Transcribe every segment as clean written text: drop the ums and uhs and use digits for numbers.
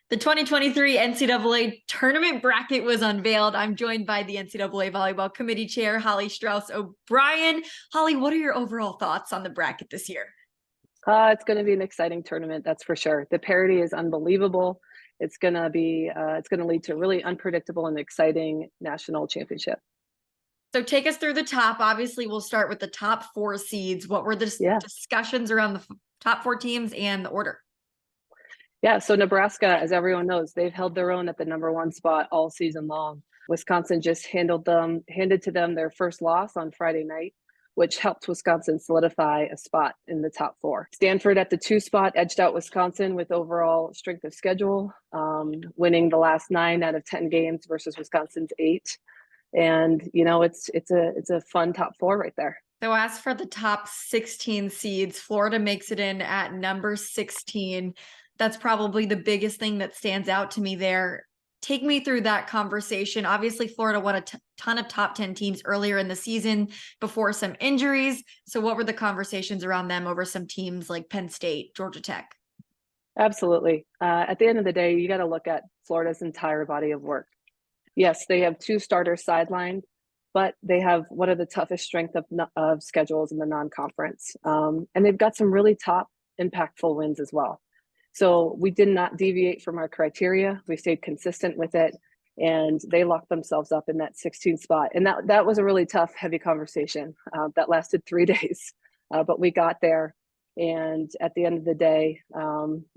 The 2023 NCAA tournament bracket was unveiled. I'm joined by the NCAA Volleyball Committee Chair, Holly Strauss-O'Brien. Holly, what are your overall thoughts on the bracket this year? It's going to be an exciting tournament, that's for sure. The parity is unbelievable. It's going to lead to a really unpredictable and exciting national championship. So take us through the top. Obviously, we'll start with the top four seeds. What were the discussions around the top four teams and the order? Yeah, so Nebraska, as everyone knows, they've held their own at the number one spot all season long. Wisconsin just handed to them their first loss on Friday night, which helped Wisconsin solidify a spot in the top four. Stanford at the 2 spot edged out Wisconsin with overall strength of schedule, winning the last 9 out of 10 games versus Wisconsin's 8. And it's a fun top four right there. So as for the top 16 seeds, Florida makes it in at number 16. That's probably the biggest thing that stands out to me there. Take me through that conversation. Obviously, Florida won a ton of top 10 teams earlier in the season before some injuries. So what were the conversations around them over some teams like Penn State, Georgia Tech? Absolutely. At the end of the day, you got to look at Florida's entire body of work. Yes, they have 2 starters sidelined, but they have one of the toughest strength of schedules in the non-conference. And they've got some really top impactful wins as well. So we did not deviate from our criteria. We stayed consistent with it, and they locked themselves up in that 16th spot. And that was a really tough, heavy conversation that lasted 3 days, but we got there. And at the end of the day,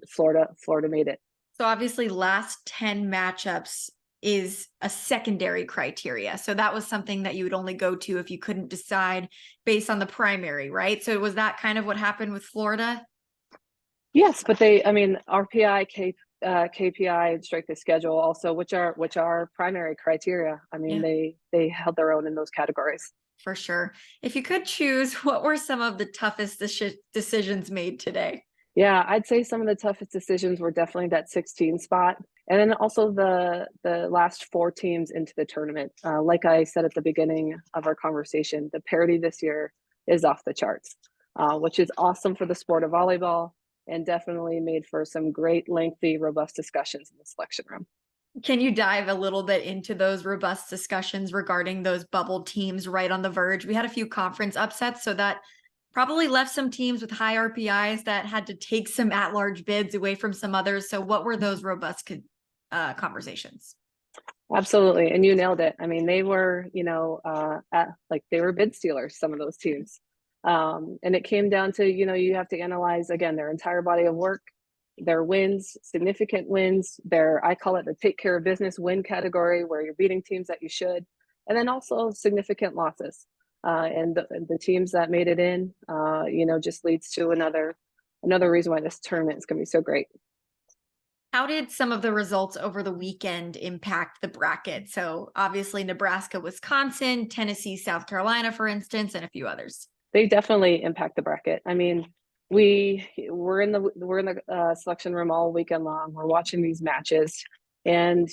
Florida made it. So obviously, last 10 matchups is a secondary criteria. So that was something that you would only go to if you couldn't decide based on the primary, right? So was that kind of what happened with Florida? Yes, but RPI, KPI, and strength of schedule also, which are primary criteria. They held their own in those categories. For sure. If you could choose, what were some of the toughest decisions made today? Yeah, I'd say some of the toughest decisions were definitely that 16 spot. And then also the last 4 teams into the tournament. Like I said at the beginning of our conversation, the parity this year is off the charts, which is awesome for the sport of volleyball and definitely made for some great, lengthy, robust discussions in the selection room. Can you dive a little bit into those robust discussions regarding those bubble teams right on the verge? We had a few conference upsets, so that probably left some teams with high RPIs that had to take some at-large bids away from some others. So what were those robust conversations? Absolutely. And you nailed it. I mean, they were, they were bid stealers, some of those teams. And it came down to, you have to analyze, again, their entire body of work, their wins, significant wins, I call it the take care of business win category, where you're beating teams that you should, and then also significant losses. And the teams that made it in, just leads to another reason why this tournament is going to be so great. How did some of the results over the weekend impact the bracket? So obviously Nebraska, Wisconsin, Tennessee, South Carolina, for instance, and a few others. They definitely impact the bracket. I mean, we're in the selection room all weekend long. We're watching these matches, and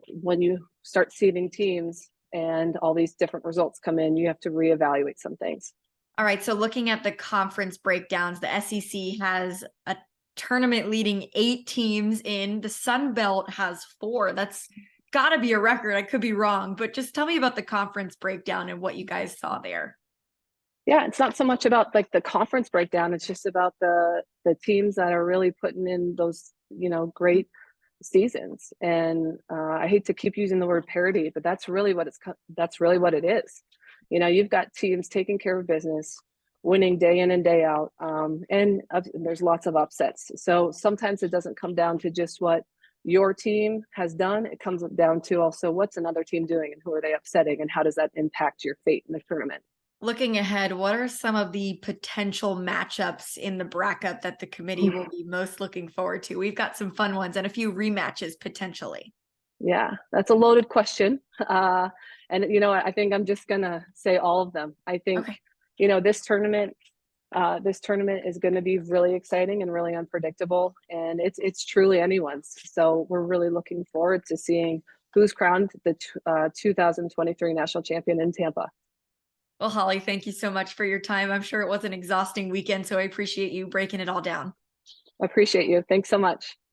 when you start seeding teams and all these different results come in, you have to reevaluate some things. All right. So looking at the conference breakdowns, the SEC has a tournament leading 8 teams in. The Sun Belt has 4. That's got to be a record. I could be wrong, but just tell me about the conference breakdown and what you guys saw there. Yeah, it's not so much about like the conference breakdown. It's just about the teams that are really putting in those, great seasons. And I hate to keep using the word parity, but that's really what it is. You've got teams taking care of business, winning day in and day out, and there's lots of upsets. So sometimes it doesn't come down to just what your team has done. It comes down to also what's another team doing and who are they upsetting, and how does that impact your fate in the tournament. Looking ahead, what are some of the potential matchups in the bracket that the committee will be most looking forward to? We've got some fun ones and a few rematches potentially. Yeah, that's a loaded question. And, I think I'm just going to say all of them. I think, this tournament is going to be really exciting and really unpredictable, and it's truly anyone's. So we're really looking forward to seeing who's crowned the 2023 national champion in Tampa. Well, Holly, thank you so much for your time. I'm sure it was an exhausting weekend, so I appreciate you breaking it all down. I appreciate you. Thanks so much.